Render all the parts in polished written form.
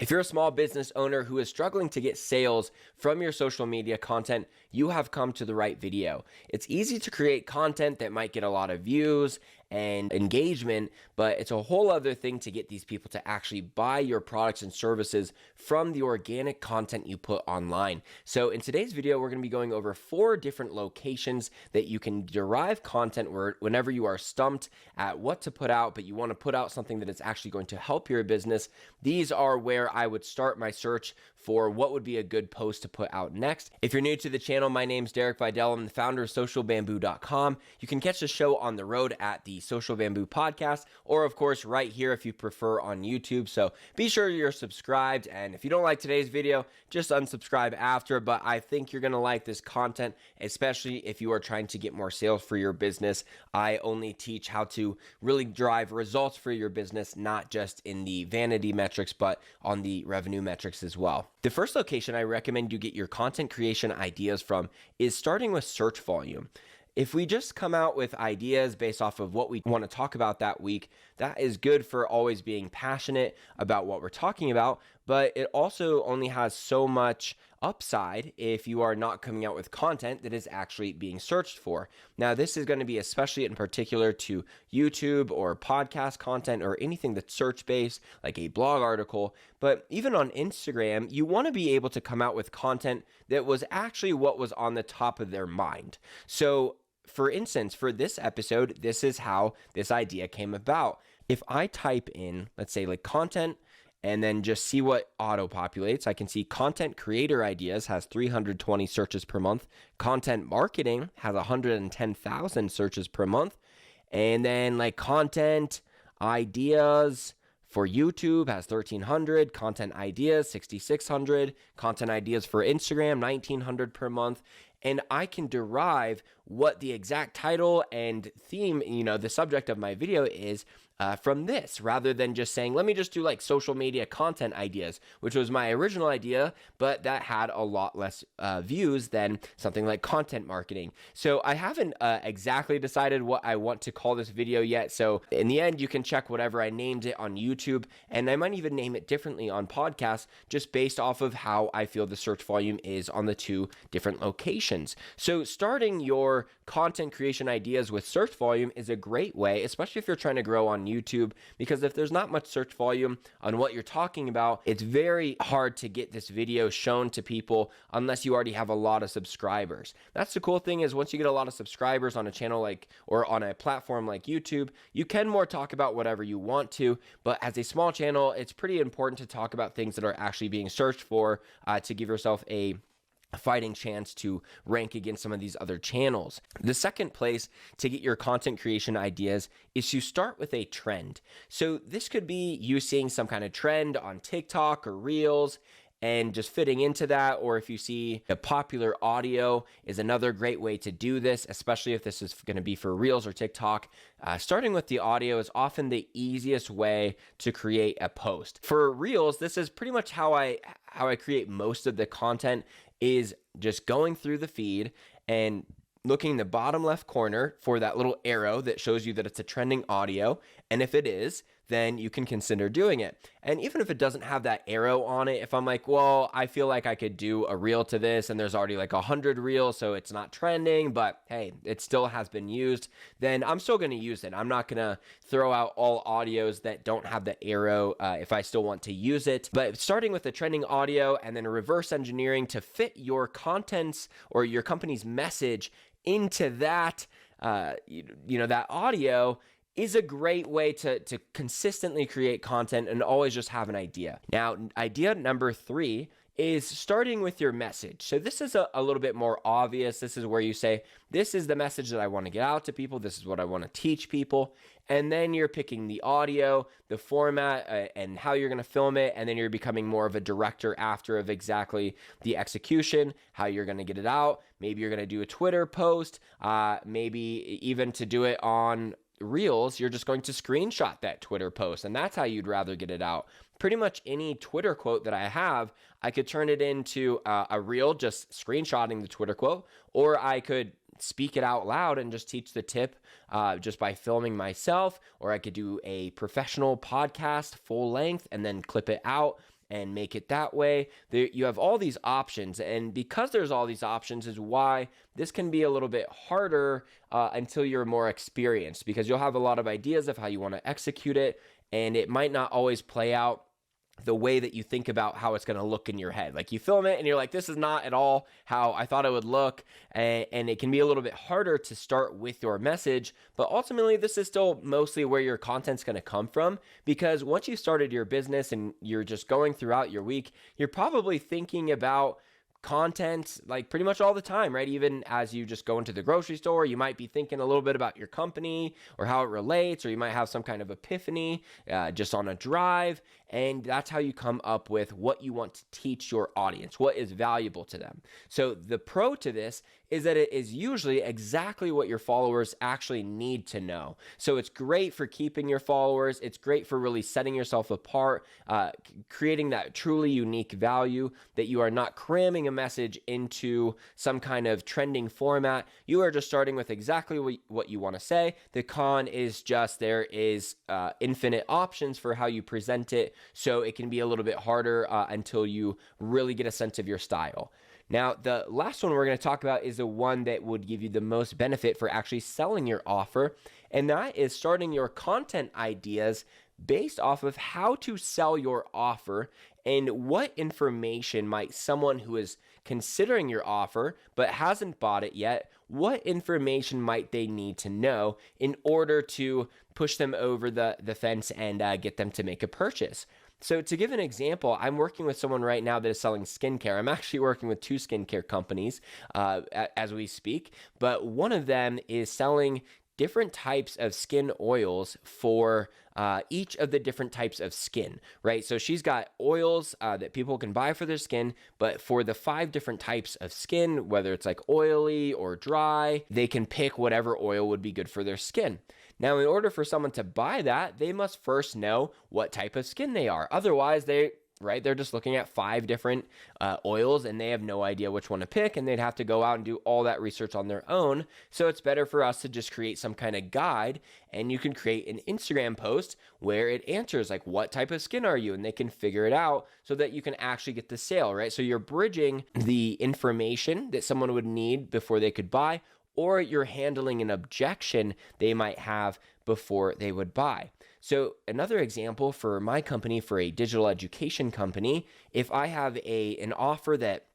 If you're a small business owner who is struggling to get sales from your social media content, you have come to the right video. It's easy to create content that might get a lot of views and engagement, but it's a whole other thing to get these people to actually buy your products and services from the organic content you put online. So in today's video, we're going to be going over 4 different locations that you can derive content whenever you are stumped at what to put out, but you want to put out something that is actually going to help your business. These are where I would start my search for what would be a good post to put out next. If you're new to the channel, my name's Videll. I'm the founder of socialbamboo.com. You can catch the show on the road at the Social Bamboo Podcast, or of course right here if you prefer on YouTube. So be sure you're subscribed, and if you don't like today's video, just unsubscribe after. But I think you're gonna like this content, especially if you are trying to get more sales for your business. I only teach how to really drive results for your business, not just in the vanity metrics, but on the revenue metrics as well. The first location I recommend you get your content creation ideas from is starting with search volume. If we just come out with ideas based off of what we want to talk about that week, that is good for always being passionate about what we're talking about, but it also only has so much upside if you are not coming out with content that is actually being searched for. Now, this is going to be especially in particular to YouTube or podcast content or anything that's search-based, like a blog article, but even on Instagram, you want to be able to come out with content that was actually what was on the top of their mind. So, for instance, for this episode, this is how this idea came about. If I type in, let's say like content, and then just see what auto-populates, I can see content creator ideas has 320 searches per month. Content marketing has 110,000 searches per month. And then like content ideas for YouTube has 1,300, content ideas 6,600, content ideas for Instagram 1,900 per month. And I can derive what the exact title and theme, the subject of my video is from this, rather than just saying, let me just do like social media content ideas, which was my original idea, but that had a lot less views than something like content marketing. So I haven't exactly decided what I want to call this video yet. So in the end, you can check whatever I named it on YouTube, and I might even name it differently on podcasts, just based off of how I feel the search volume is on the 2 different locations. So starting your content creation ideas with search volume is a great way, especially if you're trying to grow on YouTube, because if there's not much search volume on what you're talking about, it's very hard to get this video shown to people unless you already have a lot of subscribers. That's the cool thing, is once you get a lot of subscribers on a channel or on a platform like YouTube, you can more talk about whatever you want to, but as a small channel, it's pretty important to talk about things that are actually being searched for to give yourself a fighting chance to rank against some of these other channels. The second place to get your content creation ideas is to start with a trend. So this could be you seeing some kind of trend on TikTok or Reels and just fitting into that, or if you see a popular audio is another great way to do this, especially if this is going to be for Reels or TikTok. Starting with the audio is often the easiest way to create a post. For Reels, this is pretty much how I create most of the content, is just going through the feed and looking in the bottom left corner for that little arrow that shows you that it's a trending audio. And if it is, then you can consider doing it. And even if it doesn't have that arrow on it, if I'm like, well, I feel like I could do a reel to this and there's already like 100 reels, so it's not trending, but hey, it still has been used, then I'm still going to use it. I'm not going to throw out all audios that don't have the arrow if I still want to use it. But starting with the trending audio and then reverse engineering to fit your contents or your company's message into that, that audio is a great way to consistently create content and always just have an idea. Now, idea number 3 is starting with your message. So this is a little bit more obvious. This is where you say, this is the message that I want to get out to people. This is what I want to teach people. And then you're picking the audio, the format, and how you're going to film it. And then you're becoming more of a director after of exactly the execution, how you're going to get it out. Maybe you're going to do a Twitter post, maybe even to do it on Reels, you're just going to screenshot that Twitter post, and that's how you'd rather get it out. Pretty much any Twitter quote that I have, I could turn it into a reel, just screenshotting the Twitter quote, or I could speak it out loud and just teach the tip just by filming myself, or I could do a professional podcast full length and then clip it out and make it that way. You have all these options, and because there's all these options is why this can be a little bit harder until you're more experienced, because you'll have a lot of ideas of how you want to execute it, and it might not always play out the way that you think about how it's going to look in your head. Like you film it and you're like, this is not at all how I thought it would look. And it can be a little bit harder to start with your message, but ultimately this is still mostly where your content's going to come from, because once you started your business and you're just going throughout your week, you're probably thinking about content like pretty much all the time, right? Even as you just go into the grocery store, you might be thinking a little bit about your company or how it relates, or you might have some kind of epiphany just on a drive. And that's how you come up with what you want to teach your audience, what is valuable to them. So the pro to this is that it is usually exactly what your followers actually need to know. So it's great for keeping your followers. It's great for really setting yourself apart, creating that truly unique value, that you are not cramming a message into some kind of trending format. You are just starting with exactly what you want to say. The con is just there is infinite options for how you present it. So it can be a little bit harder until you really get a sense of your style. Now, the last one we're going to talk about is the one that would give you the most benefit for actually selling your offer, and that is starting your content ideas based off of how to sell your offer and what information might someone who is considering your offer but hasn't bought it yet, what information might they need to know in order to push them over the fence and get them to make a purchase. So to give an example, I'm working with someone right now that is selling skincare. I'm actually working with 2 skincare companies as we speak, but one of them is selling different types of skin oils for each of the different types of skin, right? So she's got oils that people can buy for their skin, but for the 5 different types of skin, whether it's like oily or dry, they can pick whatever oil would be good for their skin. Now, in order for someone to buy that, they must first know what type of skin they are. Otherwise, they're just looking at 5 different oils and they have no idea which one to pick, and they'd have to go out and do all that research on their own. So it's better for us to just create some kind of guide, and you can create an Instagram post where it answers like, what type of skin are you? And they can figure it out so that you can actually get the sale, right? So you're bridging the information that someone would need before they could buy, or you're handling an objection they might have before they would buy. So another example for my company, for a digital education company, if I have an offer that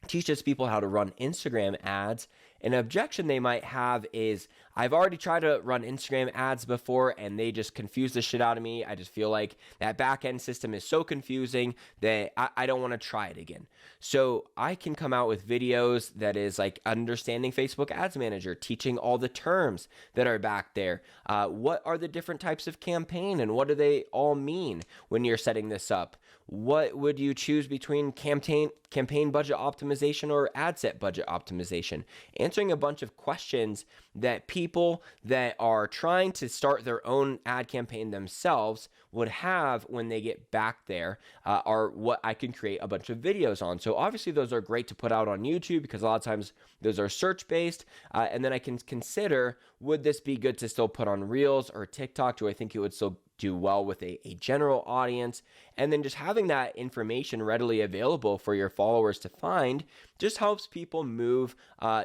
teaches people how to run Instagram ads, an objection they might have is, I've already tried to run Instagram ads before and they just confuse the shit out of me. I just feel like that back-end system is so confusing that I don't want to try it again. So I can come out with videos that is like understanding Facebook Ads Manager, teaching all the terms that are back there. What are the different types of campaign and what do they all mean when you're setting this up? What would you choose between campaign budget optimization or ad set budget optimization? Answering a bunch of questions that people that are trying to start their own ad campaign themselves would have when they get back there are what I can create a bunch of videos on. So obviously those are great to put out on YouTube because a lot of times those are search based. And then I can consider, would this be good to still put on Reels or TikTok? Do I think it would still do well with a general audience? And then just having that information readily available for your followers to find just helps people move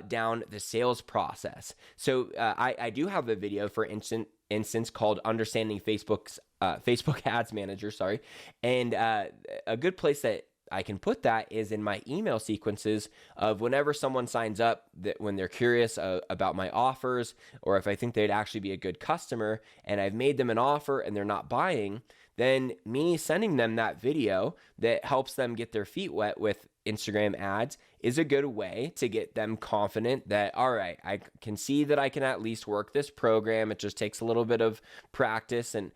down the sales process. So I do have a video, for instance, called Understanding Facebook Ads Manager, and a good place that I can put that is in my email sequences of whenever someone signs up, that when they're curious about my offers, or if I think they'd actually be a good customer and I've made them an offer and they're not buying, then me sending them that video that helps them get their feet wet with Instagram ads is a good way to get them confident that, all right, I can see that I can at least work this program. It just takes a little bit of practice and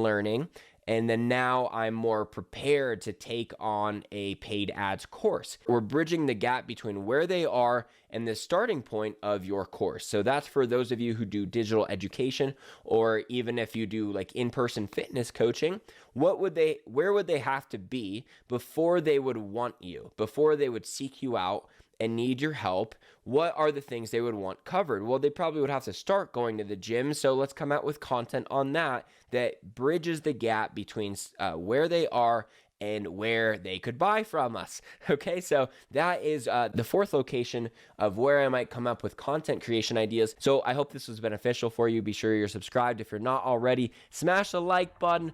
learning. And then now I'm more prepared to take on a paid ads course. We're bridging the gap between where they are and the starting point of your course. So that's for those of you who do digital education, or even if you do like in-person fitness coaching, where would they have to be before they would want you, before they would seek you out and need your help? What are the things they would want covered? Well, they probably would have to start going to the gym. So let's come out with content on that bridges the gap between where they are and where they could buy from us. Okay, so that is the fourth location of where I might come up with content creation ideas. So I hope this was beneficial for you. Be sure you're subscribed. If you're not already, smash the like button.